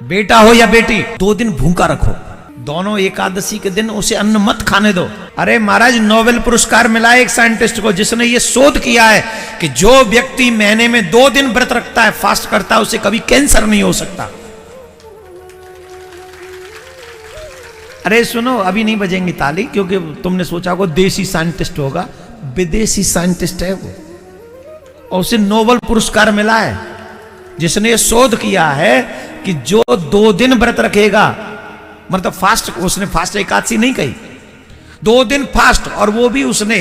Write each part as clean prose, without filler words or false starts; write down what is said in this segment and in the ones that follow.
बेटा हो या बेटी, 2 दिन भूखा रखो, दोनों एकादशी के दिन उसे अन्न मत खाने दो। अरे महाराज, नोबेल पुरस्कार मिला है एक साइंटिस्ट को जिसने ये शोध किया है कि जो व्यक्ति महीने में 2 दिन व्रत रखता है, फास्ट करता है, उसे कभी कैंसर नहीं हो सकता। अरे सुनो, अभी नहीं बजेंगी ताली, क्योंकि तुमने सोचा होगा देसी साइंटिस्ट होगा, विदेशी साइंटिस्ट है वो, और उसे नोबेल पुरस्कार मिला है जिसने शोध किया है कि जो 2 दिन व्रत रखेगा, मतलब फास्ट, उसने फास्ट एकादशी नहीं कही, 2 दिन फास्ट, और वो भी उसने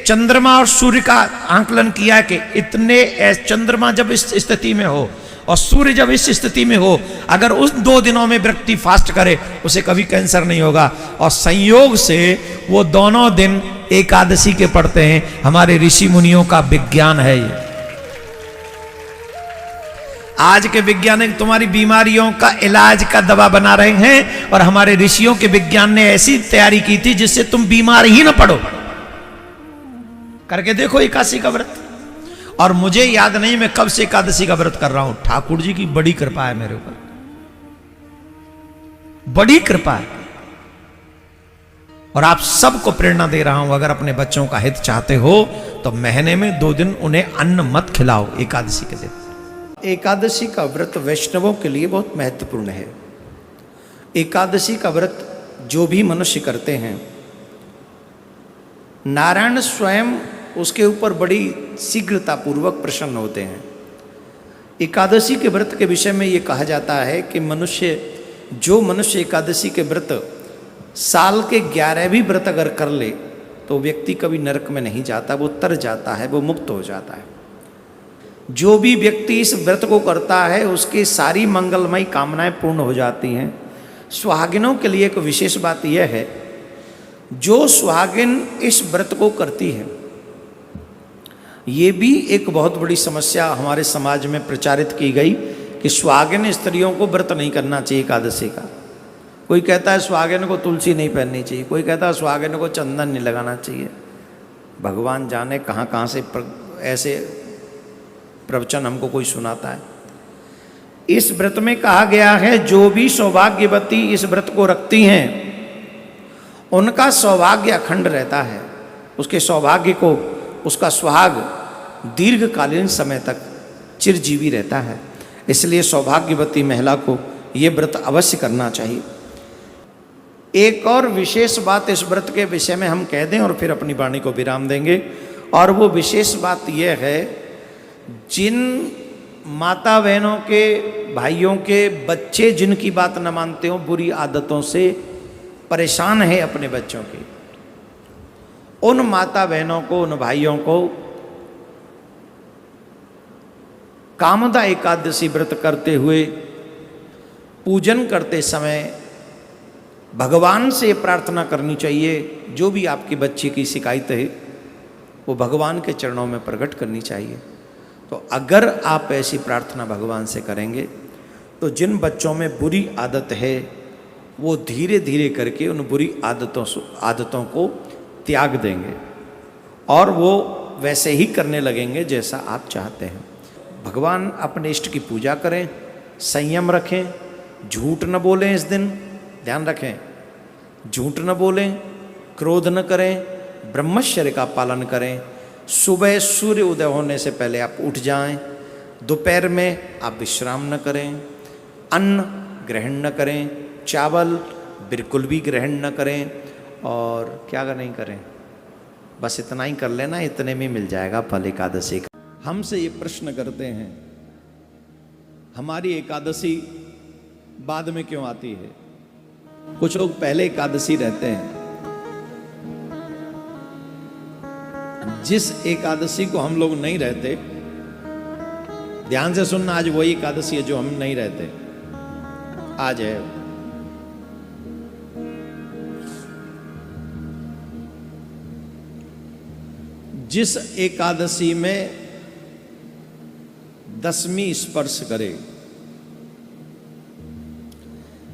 चंद्रमा और सूर्य का आंकलन किया कि इतने चंद्रमा जब इस स्थिति में हो और सूर्य जब इस स्थिति में हो, अगर उस 2 दिनों में व्यक्ति फास्ट करे उसे कभी कैंसर नहीं होगा। और संयोग से वो दोनों दिन एकादशी के पड़ते हैं। हमारे ऋषि मुनियों का विज्ञान है ये। आज के वैज्ञानिक तुम्हारी बीमारियों का इलाज का दवा बना रहे हैं, और हमारे ऋषियों के विज्ञान ने ऐसी तैयारी की थी जिससे तुम बीमार ही ना पड़ो। करके देखो एकादशी का व्रत। और मुझे याद नहीं मैं कब से एकादशी का व्रत कर रहा हूं, ठाकुर जी की बड़ी कृपा है मेरे ऊपर, बड़ी कृपा है। और आप सबको प्रेरणा दे रहा हूं, अगर अपने बच्चों का हित चाहते हो तो महीने में 2 दिन उन्हें अन्न मत खिलाओ एकादशी के दिन। एकादशी का व्रत वैष्णवों के लिए बहुत महत्वपूर्ण है। एकादशी का व्रत जो भी मनुष्य करते हैं, नारायण स्वयं उसके ऊपर बड़ी शीघ्रतापूर्वक प्रसन्न होते हैं। एकादशी के व्रत के विषय में ये कहा जाता है कि जो मनुष्य एकादशी के व्रत साल के 11वें व्रत अगर कर ले तो व्यक्ति कभी नरक में नहीं जाता, वो तर जाता है, वो मुक्त हो जाता है। जो भी व्यक्ति इस व्रत को करता है उसकी सारी मंगलमयी कामनाएं पूर्ण हो जाती हैं। सुहागिनों के लिए एक विशेष बात यह है, जो सुहागिन इस व्रत को करती है, ये भी एक बहुत बड़ी समस्या हमारे समाज में प्रचारित की गई कि सुहागिन स्त्रियों को व्रत नहीं करना चाहिए एकादशी का। कोई कहता है सुहागिन को तुलसी नहीं पहननी चाहिए, कोई कहता है सुहागिन को चंदन नहीं लगाना चाहिए। भगवान जाने कहाँ कहाँ से ऐसे प्रवचन हमको कोई सुनाता है। इस व्रत में कहा गया है जो भी सौभाग्यवती इस व्रत को रखती हैं उनका सौभाग्य अखंड रहता है, उसके सौभाग्य को, उसका सुहाग दीर्घकालीन समय तक चिरजीवी रहता है। इसलिए सौभाग्यवती महिला को ये व्रत अवश्य करना चाहिए। एक और विशेष बात इस व्रत के विषय में हम कह दें और फिर अपनी वाणी को विराम देंगे, और वो विशेष बात यह है, जिन माता बहनों के, भाइयों के बच्चे जिनकी बात न मानते हो, बुरी आदतों से परेशान है अपने बच्चों की, उन माता बहनों को, उन भाइयों को कामदा एकादशी व्रत करते हुए पूजन करते समय भगवान से प्रार्थना करनी चाहिए, जो भी आपकी बच्ची की शिकायत है वो भगवान के चरणों में प्रकट करनी चाहिए। तो अगर आप ऐसी प्रार्थना भगवान से करेंगे तो जिन बच्चों में बुरी आदत है वो धीरे धीरे करके उन बुरी आदतों को त्याग देंगे और वो वैसे ही करने लगेंगे जैसा आप चाहते हैं। भगवान अपने इष्ट की पूजा करें, संयम रखें, झूठ न बोलें इस दिन, ध्यान रखें, झूठ न बोलें, क्रोध न करें, ब्रह्मचर्य का पालन करें। सुबह सूर्य उदय होने से पहले आप उठ जाएं, दोपहर में आप विश्राम न करें, अन्न ग्रहण न करें, चावल बिल्कुल भी ग्रहण न करें, और क्या नहीं करें, बस इतना ही कर लेना, इतने में मिल जाएगा फल एकादशी का। हमसे ये प्रश्न करते हैं, हमारी एकादशी बाद में क्यों आती है? कुछ लोग पहले एकादशी रहते हैं। जिस एकादशी को हम लोग नहीं रहते, ध्यान से सुनना, आज वही एकादशी है जो हम नहीं रहते, आज है। जिस एकादशी में 10वीं स्पर्श करे,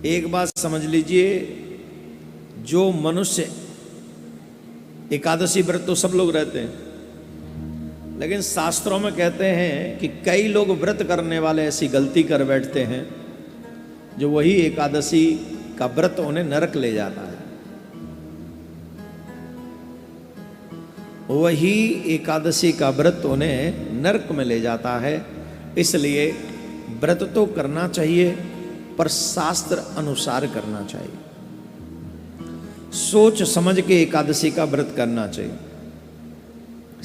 एक बात समझ लीजिए, जो मनुष्य, एकादशी व्रत तो सब लोग रहते हैं, लेकिन शास्त्रों में कहते हैं कि कई लोग व्रत करने वाले ऐसी गलती कर बैठते हैं जो वही एकादशी का व्रत उन्हें नरक ले जाता है। वही एकादशी का व्रत उन्हें नरक में ले जाता है। इसलिए व्रत तो करना चाहिए, पर शास्त्र अनुसार करना चाहिए। सोच समझ के एकादशी का व्रत करना चाहिए।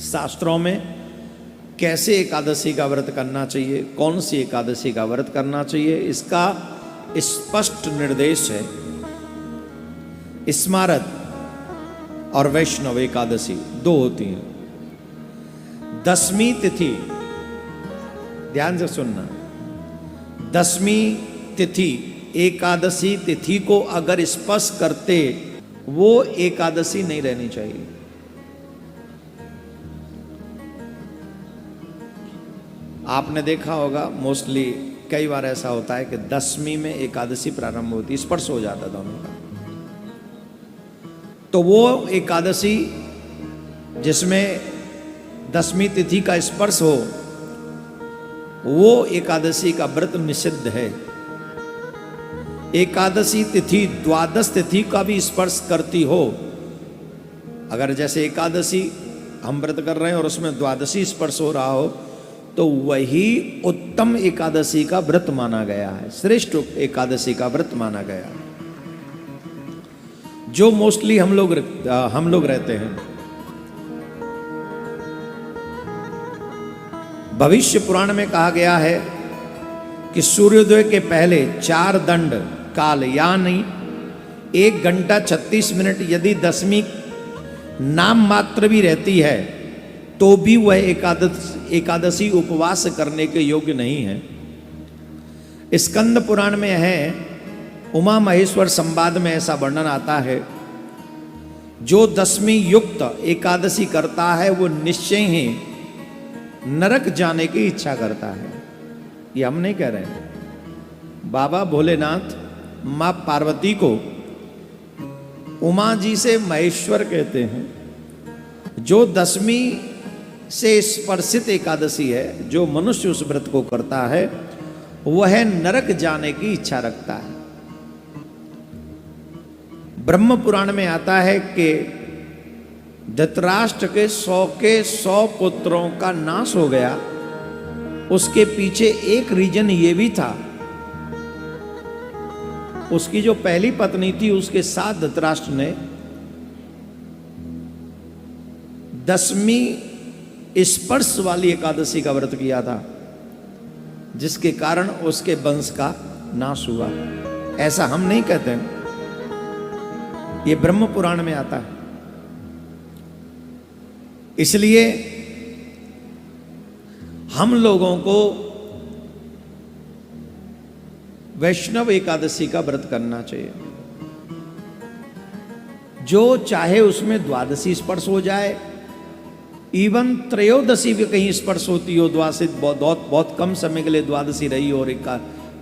शास्त्रों में कैसे एकादशी का व्रत करना चाहिए, कौन सी एकादशी का व्रत करना चाहिए, इसका स्पष्ट निर्देश है। स्मारत और वैष्णव एकादशी दो होती हैं। 10वीं तिथि, ध्यान से सुनना, 10वीं तिथि एकादशी तिथि को अगर स्पर्श करते, वो एकादशी नहीं रहनी चाहिए। आपने देखा होगा मोस्टली कई बार ऐसा होता है कि 10वीं में एकादशी प्रारंभ होती, स्पर्श हो जाता दोनों का। तो वो एकादशी जिसमें 10वीं तिथि का स्पर्श हो, वो एकादशी का व्रत निषिद्ध है। एकादशी तिथि द्वादश तिथि का भी स्पर्श करती हो, अगर जैसे एकादशी हम व्रत कर रहे हैं और उसमें द्वादशी स्पर्श हो रहा हो, तो वही उत्तम एकादशी का व्रत माना गया है, श्रेष्ठ एकादशी का व्रत माना गया है। जो मोस्टली हम लोग रहते हैं। भविष्य पुराण में कहा गया है कि सूर्योदय के पहले 4 दंड काल यानी 1 घंटा 36 मिनट यदि 10वीं नाम मात्र भी रहती है, तो भी वह एकादशी उपवास करने के योग्य नहीं है। स्कंद पुराण में है, उमा महेश्वर संवाद में ऐसा वर्णन आता है, जो 10वीं युक्त एकादशी करता है वो निश्चय ही नरक जाने की इच्छा करता है। ये हम नहीं कह रहे हैं। बाबा भोलेनाथ मां पार्वती को उमा जी से महेश्वर कहते हैं। जो 10वीं से स्पर्शित एकादशी है, जो मनुष्य उस व्रत को करता है, वह नरक जाने की इच्छा रखता है। ब्रह्म पुराण में आता है कि धृतराष्ट्र के 100 पुत्रों का नाश हो गया। उसके पीछे एक रीजन ये भी था, उसकी जो पहली पत्नी थी उसके साथ धृतराष्ट्र ने 10वीं स्पर्श वाली एकादशी का व्रत किया था, जिसके कारण उसके वंश का नाश हुआ। ऐसा हम नहीं कहते, ये ब्रह्म पुराण में आता है। इसलिए हम लोगों को वैष्णव एकादशी का व्रत करना चाहिए। जो चाहे उसमें द्वादशी स्पर्श हो जाए, इवन त्रयोदशी भी कहीं स्पर्श होती हो, द्वादशी बहुत कम समय के लिए द्वादशी रही हो, और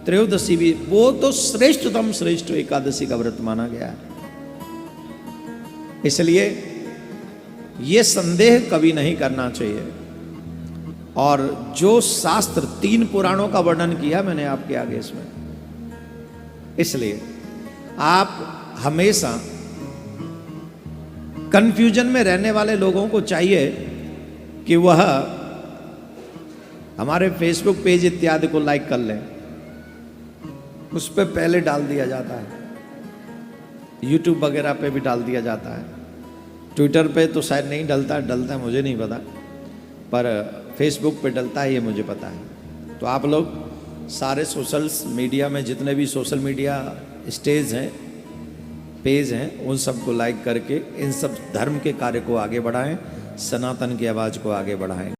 त्रयोदशी भी, वो तो श्रेष्ठतम श्रेष्ठ एकादशी का व्रत माना गया है। इसलिए ये संदेह कभी नहीं करना चाहिए। और जो शास्त्र 3 पुराणों का वर्णन किया मैंने आपके आगे इसमें, इसलिए आप हमेशा कंफ्यूजन में रहने वाले लोगों को चाहिए कि वह हमारे फेसबुक पेज इत्यादि को लाइक कर लें। उस पर पहले डाल दिया जाता है, यूट्यूब वगैरह पे भी डाल दिया जाता है। ट्विटर पे तो शायद नहीं डलता है मुझे नहीं पता, पर फेसबुक पे डलता है, ये मुझे पता है। तो आप लोग सारे सोशल मीडिया में जितने भी सोशल मीडिया स्टेज हैं, पेज हैं, उन सबको लाइक करके इन सब धर्म के कार्य को आगे बढ़ाएं, सनातन की आवाज़ को आगे बढ़ाएं।